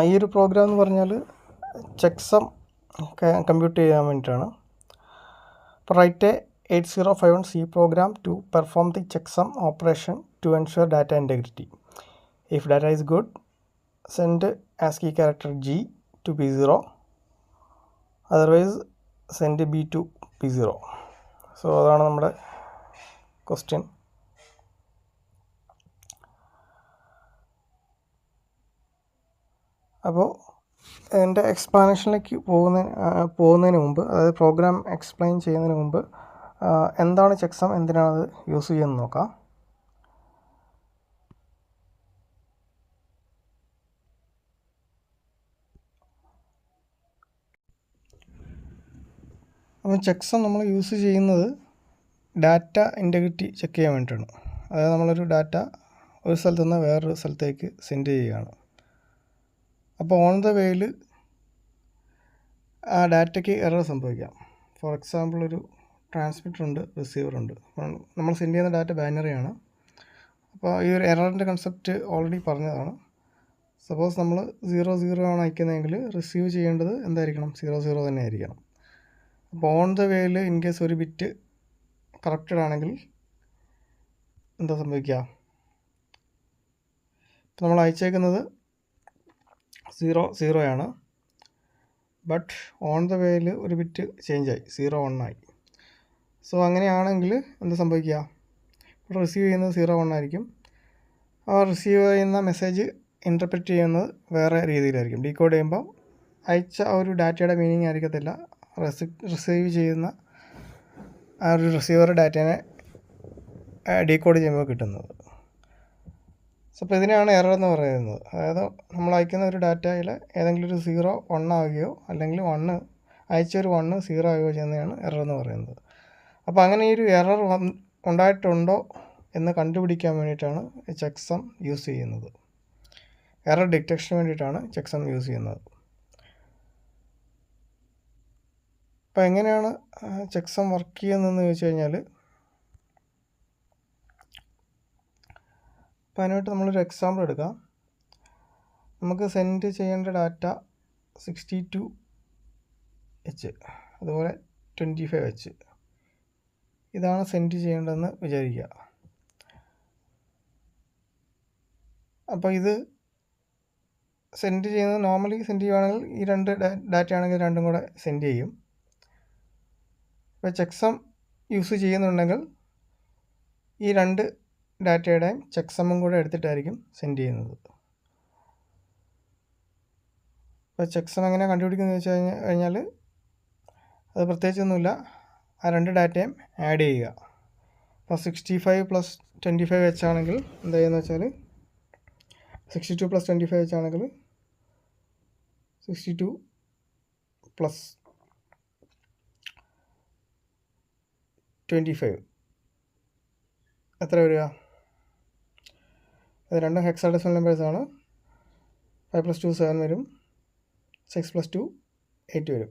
ഈ ഒരു പ്രോഗ്രാം എന്ന് പറഞ്ഞാൽ ചെക്ക് സം കമ്പ്യൂട്ട് ചെയ്യാൻ വേണ്ടിയിട്ടാണ്. അപ്പോൾ right 8051 C program to perform the checksum operation to ensure data integrity. If data is good, send ASCII character G to P0. Otherwise, send B to P0. So അതാണ് നമ്മുടെ question. അപ്പോൾ എൻ്റെ എക്സ്പ്ലാനേഷനിലേക്ക് പോകുന്നതിന് മുമ്പ്, അതായത് പ്രോഗ്രാം എക്സ്പ്ലെയിൻ ചെയ്യുന്നതിന് മുമ്പ് എന്താണ് ചെക്സം, എന്തിനാണത് യൂസ് ചെയ്യുന്നത് നോക്കാം. അപ്പോൾ ചെക്സം നമ്മൾ യൂസ് ചെയ്യുന്നത് ഡാറ്റ ഇൻറ്റഗ്രിറ്റി ചെക്ക് ചെയ്യാൻ വേണ്ടിയിട്ടാണ്. അതായത് നമ്മളൊരു ഡാറ്റ ഒരു സ്ഥലത്തു നിന്ന് വേറൊരു സ്ഥലത്തേക്ക് സെൻഡ് ചെയ്യുകയാണ്. അപ്പോൾ ഓൺ ദ വേയിൽ ആ ഡാറ്റയ്ക്ക് എറർ സംഭവിക്കാം. ഫോർ എക്സാമ്പിൾ, ഒരു ട്രാൻസ്മിറ്റർ ഉണ്ട്, റിസീവർ ഉണ്ട്. നമ്മൾ സെൻഡ് ചെയ്യുന്ന ഡാറ്റ ബൈനറിയാണ്. അപ്പോൾ ഈ ഒരു എററിൻ്റെ കൺസെപ്റ്റ് ഓൾറെഡി പറഞ്ഞതാണ്. സപ്പോസ് നമ്മൾ 00 ആണ് അയക്കുന്നതെങ്കിൽ റിസീവ് ചെയ്യേണ്ടത് എന്തായിരിക്കണം? 00 തന്നെ ആയിരിക്കണം. അപ്പോൾ ഓൺ ദ വേയിൽ ഇൻ കേസ് ഒരു ബിറ്റ് കറക്റ്റഡ് ആണെങ്കിൽ എന്താ സംഭവിക്കുക? ഇപ്പോൾ നമ്മൾ അയച്ചേക്കുന്നത് 00 ആണ്, ബട്ട് ഓൺ ദ വേയിൽ ഒരു ബിറ്റ് ചേഞ്ചായി, 01 ആയി. സോ അങ്ങനെയാണെങ്കിൽ എന്താ സംഭവിക്കുക? ഇപ്പോൾ റിസീവ് ചെയ്യുന്നത് 01 ആയിരിക്കും. ആ റിസീവ് ചെയ്യുന്ന മെസ്സേജ് ഇൻ്റർപ്രറ്റ് ചെയ്യുന്നത് വേറെ രീതിയിലായിരിക്കും. ഡീകോഡ് ചെയ്യുമ്പോൾ അയച്ച ആ ഒരു ഡാറ്റയുടെ മീനിങ് ആയിരിക്കത്തില്ല റിസീവ് ചെയ്യുന്ന ആ ഒരു റിസീവർ ഡാറ്റേനെ ഡീകോഡ് ചെയ്യുമ്പോൾ കിട്ടുന്നത്. സോ അപ്പോൾ ഇതിനെയാണ് എറർ എന്ന് പറയുന്നത്. അതായത് നമ്മൾ അയക്കുന്ന ഒരു ഡാറ്റയിൽ ഏതെങ്കിലും ഒരു 01 ആവുകയോ അല്ലെങ്കിൽ 1 അയച്ച ഒരു 1 0 ആവുകയോ ചെയ്യുന്നതാണ് എറർ എന്ന് പറയുന്നത്. അപ്പോൾ അങ്ങനെ ഈ ഒരു എറർ ഉണ്ടായിട്ടുണ്ടോ എന്ന് കണ്ടുപിടിക്കാൻ വേണ്ടിയിട്ടാണ് ചെക്സം യൂസ് ചെയ്യുന്നത്. എറർ ഡിറ്റക്ഷന് വേണ്ടിയിട്ടാണ് ചെക്സം യൂസ് ചെയ്യുന്നത്. അപ്പോൾ എങ്ങനെയാണ് ചെക്സം വർക്ക് ചെയ്യുന്നതെന്ന് ചോദിച്ചു കഴിഞ്ഞാൽ, അപ്പോൾ അതിനായിട്ട് നമ്മളൊരു എക്സാമ്പിൾ എടുക്കാം. നമുക്ക് സെൻഡ് ചെയ്യേണ്ട ഡാറ്റ 62H, അതുപോലെ 25H, ഇതാണ് സെൻഡ് ചെയ്യേണ്ടതെന്ന് വിചാരിക്കുക. അപ്പോൾ ഇത് സെൻഡ് ചെയ്യുന്നത് നോർമലി സെൻഡ് ചെയ്യുകയാണെങ്കിൽ ഈ രണ്ട് ഡാറ്റ ആണെങ്കിൽ രണ്ടും കൂടെ സെൻഡ് ചെയ്യും. ഇപ്പോൾ ചെക്സം യൂസ് ചെയ്യുന്നുണ്ടെങ്കിൽ ഈ രണ്ട് ഡാറ്റയുടെയും ചെക്സമ്മും കൂടെ എടുത്തിട്ടായിരിക്കും സെൻഡ് ചെയ്യുന്നത്. ഇപ്പോൾ ചെക്സം എങ്ങനെ കണ്ടുപിടിക്കുന്നത് വെച്ച് കഴിഞ്ഞാൽ അത് പ്രത്യേകിച്ചൊന്നുമില്ല, ആ രണ്ട് ഡാറ്റയും ആഡ് ചെയ്യുക. അപ്പോൾ 65 + 25H ആണെങ്കിൽ എന്താ ചെയ്യുന്നത് വെച്ചാൽ 62 + 25H ആണെങ്കിൽ 62 + 25 എത്ര വരിക? അത് രണ്ടും ഹെക്സാഡെസിമൽ നമ്പേഴ്സാണ്. 5 + 2 7 വരും, 6 + 2 8 വരും.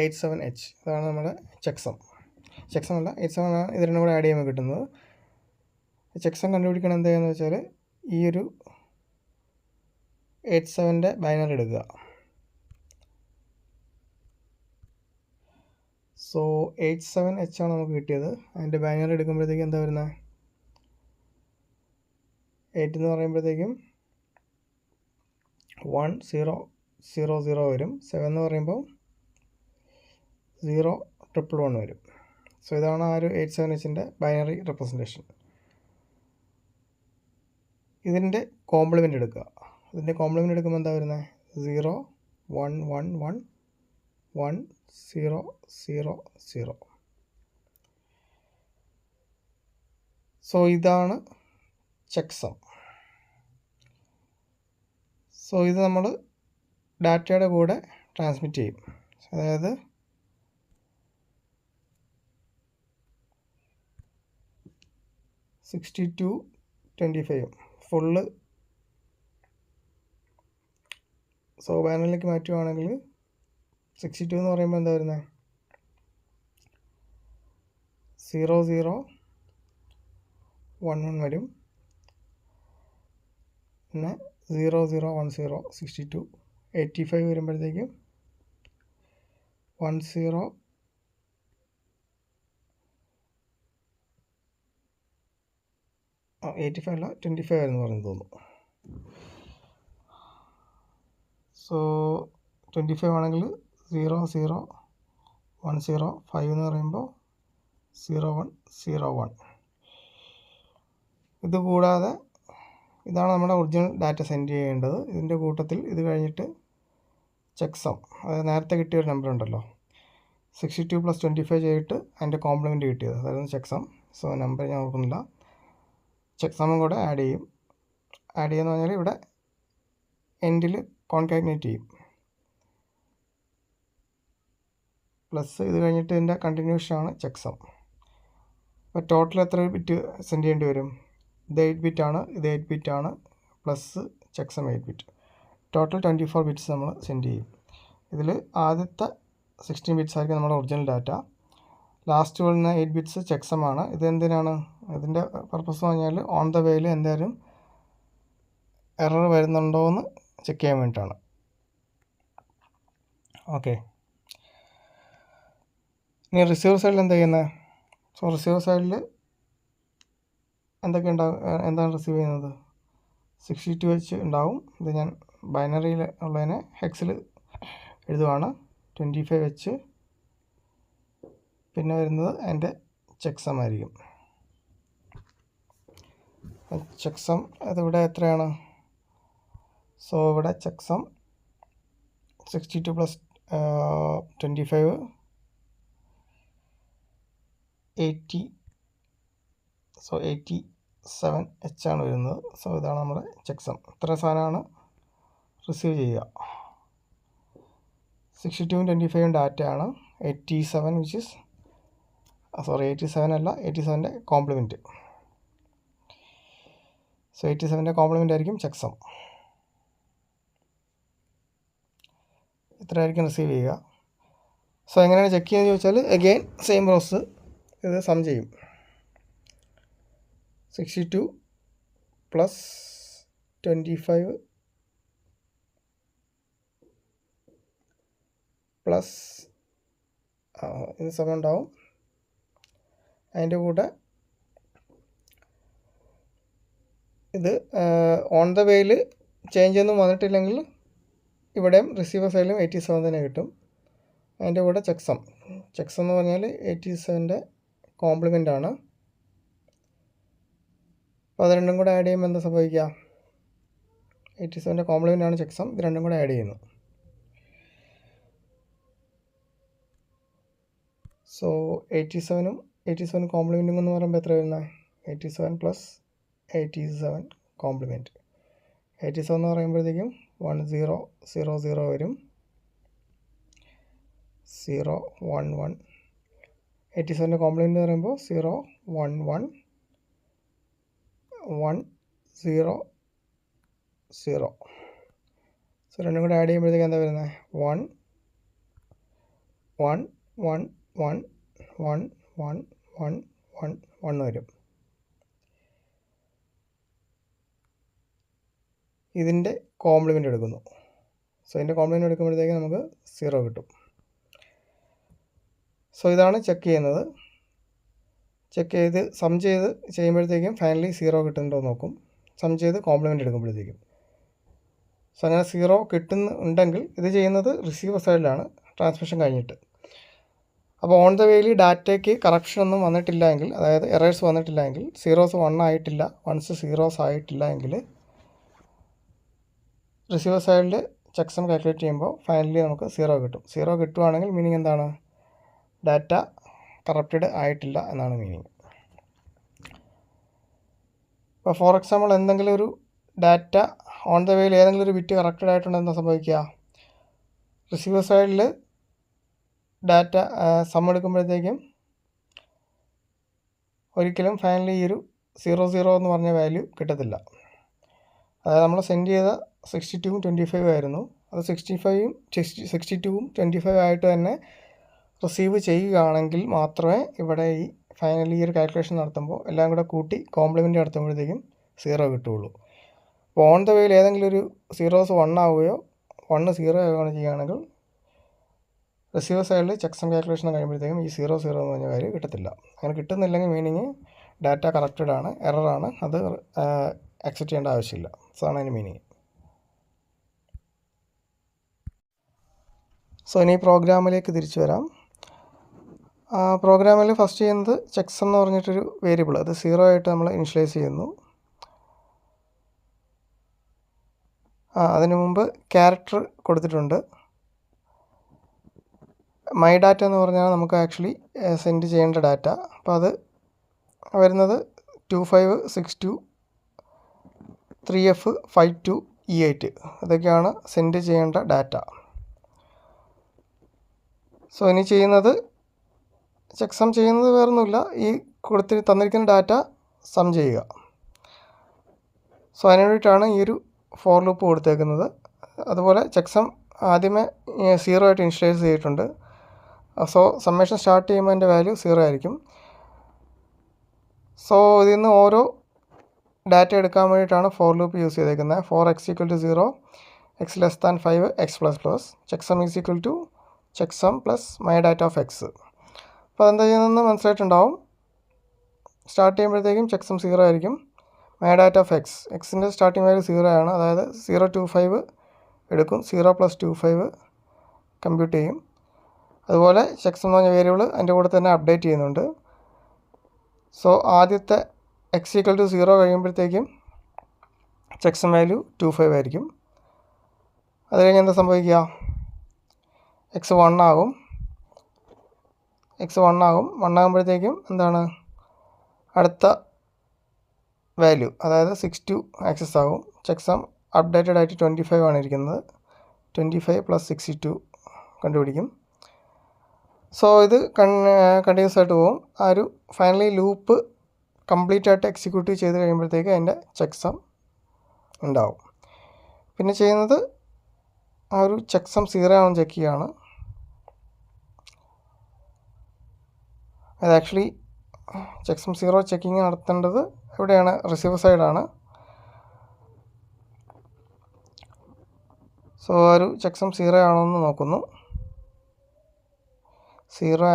87H, അതാണ് നമ്മുടെ ചെക്സം. ചെക്സം അല്ല, 87 ആണ്. ഇത് രണ്ടും കൂടെ ആഡ് ചെയ്യുമ്പോൾ കിട്ടുന്നത്. ചെക്സം കണ്ടുപിടിക്കണം എന്താ ചെയ്യുന്നത് വെച്ചാൽ ഈ ഒരു 87ൻ്റെ ബൈനറി എടുക്കുക. സോ 87H ആണ് നമുക്ക് കിട്ടിയത്. അതിൻ്റെ ബൈനറി എടുക്കുമ്പോഴത്തേക്കും എന്താ വരുന്നത്? 8 എന്ന് പറയുമ്പോഴത്തേക്കും 1000 വരും. 7 എന്ന് പറയുമ്പോൾ 0111 വരും. സോ ഇതാണ് ആ ഒരു 87Hൻ്റെ ബൈനറി റെപ്രസെൻറ്റേഷൻ. ഇതിൻ്റെ കോംപ്ലിമെൻ്റ് എടുക്കുക. ഇതിൻ്റെ കോംപ്ലിമെൻ്റ് എടുക്കുമ്പോൾ എന്താ വരുന്നത്? 0 1 1 1 1 0 0 0. സോ ഇതാണ് ചെക്സം. സോ ഇത് നമ്മൾ ഡാറ്റയുടെ കൂടെ ട്രാൻസ്മിറ്റ് ചെയ്യും. അതായത് $62 25 ഫുള്ള് സോ ബാനറിലേക്ക് മാറ്റുകയാണെങ്കിൽ 62 എന്ന് പറയുമ്പോൾ എന്താ വരുന്നത്? 0011 വരും. പിന്നെ 0 0 1 0 62 85 വരുമ്പോഴത്തേക്കും 1 0 85 അല്ല 25 ആയിരുന്നു പറഞ്ഞു തോന്നുന്നു. സോ 25 ആണെങ്കിൽ 0 0 1 0 5 എന്ന് പറയുമ്പോൾ 0 1 0 1. ഇത് കൂടാതെ ഇതാണ് നമ്മുടെ ഒറിജിനൽ ഡാറ്റ സെൻഡ് ചെയ്യേണ്ടത്. ഇതിൻ്റെ കൂട്ടത്തിൽ ഇത് കഴിഞ്ഞിട്ട് ചെക്സം, അതായത് നേരത്തെ കിട്ടിയൊരു നമ്പർ ഉണ്ടല്ലോ 62 + 25 ചെയ്തിട്ട് അതിൻ്റെ കോംപ്ലിമെൻറ്റ് കിട്ടിയത്, അതായിരുന്നു ചെക്സം. സോ നമ്പർ ഞാൻ ഓർക്കുന്നില്ല. ചെക്സമും കൂടെ ആഡ് ചെയ്യും. ആഡ് ചെയ്യുമെന്ന് പറഞ്ഞാൽ ഇവിടെ എൻഡിൽ കോൺകാറ്റിനേറ്റ് ചെയ്യും. പ്ലസ് ഇത് കഴിഞ്ഞിട്ട് ഇതിൻ്റെ കണ്ടിന്യൂഷനാണ് ചെക്സം. അപ്പോൾ ടോട്ടൽ എത്ര ബിറ്റ് സെൻഡ് ചെയ്യേണ്ടി വരും? ഇത് 8 ബിറ്റാണ്, ഇത് 8 ബിറ്റാണ്, plus checksum 8 bit. Total 24 bits നമ്മൾ സെൻഡ് ചെയ്യും. ഇതിൽ ആദ്യത്തെ 16 ബിറ്റ്സ് ആയിരിക്കും നമ്മുടെ ഒറിജിനൽ ഡാറ്റ. ലാസ്റ്റ് വരുന്ന 8 ബിറ്റ്സ് ചെക്സമാണ്. ഇത് എന്തിനാണ്? ഇതിൻ്റെ പർപ്പസ് എന്ന് പറഞ്ഞാൽ ഓൺ ദ വേയിൽ എന്തായാലും എറർ വരുന്നുണ്ടോ എന്ന് ചെക്ക് ചെയ്യാൻ വേണ്ടിയിട്ടാണ്. ഓക്കെ, ഇനി റിസീവർ സൈഡിൽ എന്താ ചെയ്യുന്നത്? സോ റിസീവർ സൈഡിൽ എന്തൊക്കെ ഉണ്ടാവും? എന്താണ് റിസീവ് ചെയ്യുന്നത്? 62 വെച്ച് ഉണ്ടാവും. ഇത് ഞാൻ ബൈനറിയിൽ ഉള്ളതിനെ ഹെക്സിൽ എഴുതുവാണ്. 25 വെച്ച് പിന്നെ വരുന്നത് എൻ്റെ ചെക്സം ആയിരിക്കും. ചെക്സം അതിവിടെ എത്രയാണ്? സോ ഇവിടെ ചെക്സം 62 + 25 80. സോ 87 H ആണ് വരുന്നത്. സോ ഇതാണ് നമ്മുടെ ചെക്സം. ഇത്ര സാധനമാണ് റിസീവ് ചെയ്യുക. 62 25 ഡാറ്റയാണ്. 87 വിച്ച് ഇസ് 87 അല്ല, 87ൻ്റെ കോംപ്ലിമെൻറ്റ്. സോ 87ൻ്റെ കോംപ്ലിമെൻ്റ് ആയിരിക്കും ചെക്സം. ഇത്രയായിരിക്കും റിസീവ് ചെയ്യുക. സോ എങ്ങനെയാണ് ചെക്ക് ചെയ്യുന്നത് ചോദിച്ചാൽ അഗെയിൻ സെയിം പ്രോസസ്സ്. ഇത് സം ചെയ്യും. 62 + 25 പ്ലസ് ഇത് സമയം ഉണ്ടാവും. അതിൻ്റെ കൂടെ ഇത് ഓൺ ദ വേയിൽ ചേഞ്ച് ഒന്നും വന്നിട്ടില്ലെങ്കിൽ ഇവിടെയും റിസീവർ സൈഡിലും 87 തന്നെ കിട്ടും. അതിൻ്റെ കൂടെ ചെക്സം എന്ന് പറഞ്ഞാൽ 87ൻ്റെ കോംപ്ലിമെൻ്റ് ആണ്. അപ്പോൾ അത് രണ്ടും കൂടെ ആഡ് ചെയ്യുമ്പോൾ എന്താ സംഭവിക്കുക? 87ൻ്റെ കോംപ്ലിമെൻ്റ് ആണ് ചെക്സം. ഇത് രണ്ടും കൂടെ ആഡ് ചെയ്യുന്നു. സോ 87 കോംപ്ലിമെൻറ്റും എന്ന് പറയുമ്പോൾ എത്ര വരുന്നത്? 87 + 87 കോംപ്ലിമെൻറ്റ്. 87 എന്ന് പറയുമ്പോഴത്തേക്കും 1 0 0 0 വരും. 0 1 1. 87ൻ്റെ കോംപ്ലിമെൻറ്റ് എന്ന് പറയുമ്പോൾ 0 1 1 1 0 0. സോ രണ്ടും കൂടെ ആഡ് ചെയ്യുമ്പോഴത്തേക്കും എന്താ വരുന്നത്? 1 1 1 1 1 1 1 1 1 വരും. ഇതിൻ്റെ കോംപ്ലിമെൻ്റ് എടുക്കുന്നു. സോ ഇതിൻ്റെ കോംപ്ലിമെൻ്റ് എടുക്കുമ്പോഴത്തേക്കും നമുക്ക് 0 കിട്ടും. സോ ഇതാണ് ചെക്ക് ചെയ്യുന്നത്. ചെക്ക് ചെയ്ത് സം ചെയ്ത് ചെയ്യുമ്പോഴത്തേക്കും ഫൈനലി 0 കിട്ടുന്നുണ്ടോ നോക്കും. സം ചെയ്ത് കോംപ്ലിമെൻ്റ് എടുക്കുമ്പോഴത്തേക്കും. സോ അങ്ങനെ 0 കിട്ടുന്നുണ്ടെങ്കിൽ ഇത് ചെയ്യുന്നത് റിസീവർ സൈഡിലാണ് ട്രാൻസ്മിഷൻ കഴിഞ്ഞിട്ട്. അപ്പോൾ ഓൺ ദ വേയിൽ ഡാറ്റയ്ക്ക് കറക്ഷൻ ഒന്നും വന്നിട്ടില്ല എങ്കിൽ, അതായത് എറേഴ്സ് വന്നിട്ടില്ല എങ്കിൽ, സീറോസ് 1 ആയിട്ടില്ല, വൺസ് സീറോസ് ആയിട്ടില്ല എങ്കിൽ റിസീവർ സൈഡിൽ ചെക്സം കാൽക്കുലേറ്റ് ചെയ്യുമ്പോൾ ഫൈനലി നമുക്ക് 0 കിട്ടും. 0 കിട്ടുവാണെങ്കിൽ മീനിങ് എന്താണ്? ഡാറ്റ കറപ്റ്റഡ് ആയിട്ടില്ല എന്നാണ് മീനിങ്. ഇപ്പോൾ ഫോർ എക്സാമ്പിൾ എന്തെങ്കിലും ഒരു ഡാറ്റ ഓൺ ദ വേയിൽ ഏതെങ്കിലും ഒരു ബിറ്റ് കറക്റ്റഡ് ആയിട്ടുണ്ടെങ്കിൽ എന്താ സംഭവിക്കുക? റിസീവർ സൈഡിൽ ഡാറ്റ സം എടുക്കുമ്പോഴത്തേക്കും ഒരിക്കലും ഫൈനലി ഈ ഒരു 0 0 എന്ന് പറഞ്ഞ വാല്യൂ കിട്ടത്തില്ല. അതായത് നമ്മൾ സെൻഡ് ചെയ്ത 62 25 ആയിരുന്നു. അത് 62 25 ആയിട്ട് തന്നെ റിസീവ് ചെയ്യുകയാണെങ്കിൽ മാത്രമേ ഇവിടെ ഈ ഫൈനലി ഈ ഒരു കാൽക്കുലേഷൻ നടത്തുമ്പോൾ എല്ലാം കൂടെ കൂട്ടി കോംപ്ലിമെൻ്റ് നടത്തുമ്പോഴത്തേക്കും 0 കിട്ടുകയുള്ളൂ. അപ്പോൾ ഓൺ ദ വേയിൽ ഏതെങ്കിലും ഒരു സീറോസ് 1 ആവുകയോ 1 0 ആവുകയാണ് ചെയ്യുകയാണെങ്കിൽ റിസീവർ സൈഡിൽ ചെക്സം കാൽക്കുലേഷൻ കഴിയുമ്പോഴത്തേക്കും ഈ 0 0 എന്ന് പറഞ്ഞ വാല്യൂ കിട്ടത്തില്ല. അങ്ങനെ കിട്ടുന്നില്ലെങ്കിൽ മീനിങ് ഡാറ്റ കറക്റ്റഡ് ആണ്, എററാണ്, അത് അക്സെപ്റ്റ് ചെയ്യേണ്ട ആവശ്യമില്ല. സോ ആണ് അതിന് മീനിങ്. സോ ഇനി പ്രോഗ്രാമിലേക്ക് തിരിച്ചു വരാം. പ്രോഗ്രാമിൽ ഫസ്റ്റ് ചെയ്യുന്നത് ചെക്സം എന്ന് പറഞ്ഞിട്ടൊരു വേരിയബിൾ, അത് 0 ആയിട്ട് നമ്മൾ ഇനിഷ്യലൈസ് ചെയ്യുന്നു. അതിനു മുമ്പ് ക്യാരക്ടർ കൊടുത്തിട്ടുണ്ട്. മൈ ഡാറ്റ എന്ന് പറഞ്ഞാൽ നമുക്ക് ആക്ച്വലി സെൻഡ് ചെയ്യേണ്ട ഡാറ്റ. അപ്പോൾ അത് വരുന്നത് 2562 3F 52 E8 ഇതൊക്കെയാണ് സെൻഡ് ചെയ്യേണ്ട ഡാറ്റ. സോ ഇനി ചെയ്യുന്നത് ചെക്സം ചെയ്യുന്നത് വേറൊന്നുമില്ല, ഈ തന്നിരിക്കുന്ന ഡാറ്റ സം ചെയ്യുക. സോ അതിന് വേണ്ടിയിട്ടാണ് ഈ ഒരു ഫോർ ലൂപ്പ് കൊടുത്തേക്കുന്നത്. അതുപോലെ ചെക്സം ആദ്യമേ 0 ആയിട്ട് ഇനിഷ്യലൈസ് ചെയ്തിട്ടുണ്ട്. സോ സമ്മേഷൻ സ്റ്റാർട്ട് ചെയ്യുമ്പോൾ അതിൻ്റെ വാല്യൂ 0 ആയിരിക്കും. സോ ഇതിൽ നിന്ന് ഓരോ ഡാറ്റ എടുക്കാൻ വേണ്ടിയിട്ടാണ് ഫോർ ലൂപ്പ് യൂസ് ചെയ്തേക്കുന്നത്. 4x = 0, x <5, x++, checksum = checksum plus my data of x. അപ്പോൾ അതെന്താ ചെയ്യുന്നതെന്ന് മനസ്സിലായിട്ടുണ്ടാവും. സ്റ്റാർട്ട് ചെയ്യുമ്പോഴത്തേക്കും ചെക്സം 0 ആയിരിക്കും. മൈ ഡാറ്റ ഓഫ് എക്സിൻ്റെ സ്റ്റാർട്ടിങ് വാല്യൂ 0 ആണ്, അതായത് 025 എടുക്കും. 0 + 25 കമ്പ്യൂട്ട് ചെയ്യും. അതുപോലെ ചെക്സം എന്ന് പറഞ്ഞ വേരിയബിൾ അതിൻ്റെ കൂടെ തന്നെ അപ്ഡേറ്റ് ചെയ്യുന്നുണ്ട്. സോ ആദ്യത്തെ x = 0 കഴിയുമ്പോഴത്തേക്കും ചെക്സം വാല്യൂ 25 ആയിരിക്കും. അത് കഴിഞ്ഞ് എന്താ സംഭവിക്കുക, x 1 ആകും. 1 ആകുമ്പോഴത്തേക്കും എന്താണ് അടുത്ത വാല്യൂ, അതായത് 62 ആക്സസ് ആകും. ചെക്സം അപ്ഡേറ്റഡ് ആയിട്ട് 25 ആണ് ഇരിക്കുന്നത്. 25 + 62 കണ്ടുപിടിക്കും. സോ ഇത് കണ്ടിന്യൂസ് ആയിട്ട് പോകും. ആ ഒരു ഫൈനലി ലൂപ്പ് കംപ്ലീറ്റ് ആയിട്ട് എക്സിക്യൂട്ട് ചെയ്ത് കഴിയുമ്പോഴത്തേക്ക് അതിൻ്റെ ചെക്സം ഉണ്ടാവും. പിന്നെ ചെയ്യുന്നത് ആ ഒരു ചെക്സം 0 ആണെന്ന് ചെക്ക് ചെയ്യുകയാണ്. അത് ആക്ച്വലി ചെക്സം 0 ചെക്കിങ് നടത്തേണ്ടത് എവിടെയാണ്, റിസീവർ സൈഡാണ്. സോ ഒരു ചെക്സം 0 ആണോ എന്ന് നോക്കുന്നു. 0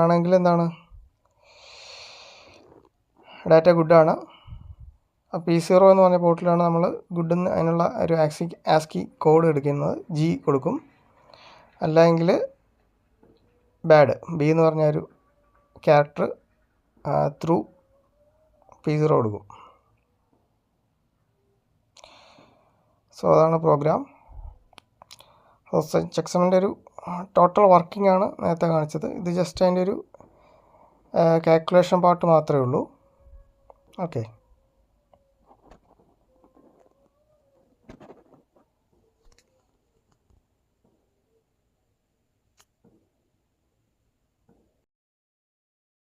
ആണെങ്കിൽ എന്താണ്, ഡാറ്റ ഗുഡാണ്. അപ്പോൾ P0 എന്ന് പറഞ്ഞ പോർട്ടിലാണ് നമ്മൾ ഗുഡെന്ന് അതിനുള്ള ഒരു ആസ്കി കോഡ് എടുക്കുന്നത്. G കൊടുക്കും. അല്ലെങ്കിൽ ബാഡ്, B എന്ന് പറഞ്ഞ ഒരു ക്യാരക്ടർ ത്രൂ P0 കൊടുക്കും. സോ അതാണ് പ്രോഗ്രാം. ചെക്സമിൻ്റെ ഒരു ടോട്ടൽ വർക്കിംഗ് ആണ് നേരത്തെ കാണിച്ചത്. ഇത് ജസ്റ്റ് അതിൻ്റെ ഒരു കാൽക്കുലേഷൻ പാർട്ട് മാത്രമേ ഉള്ളൂ. ഓക്കെ.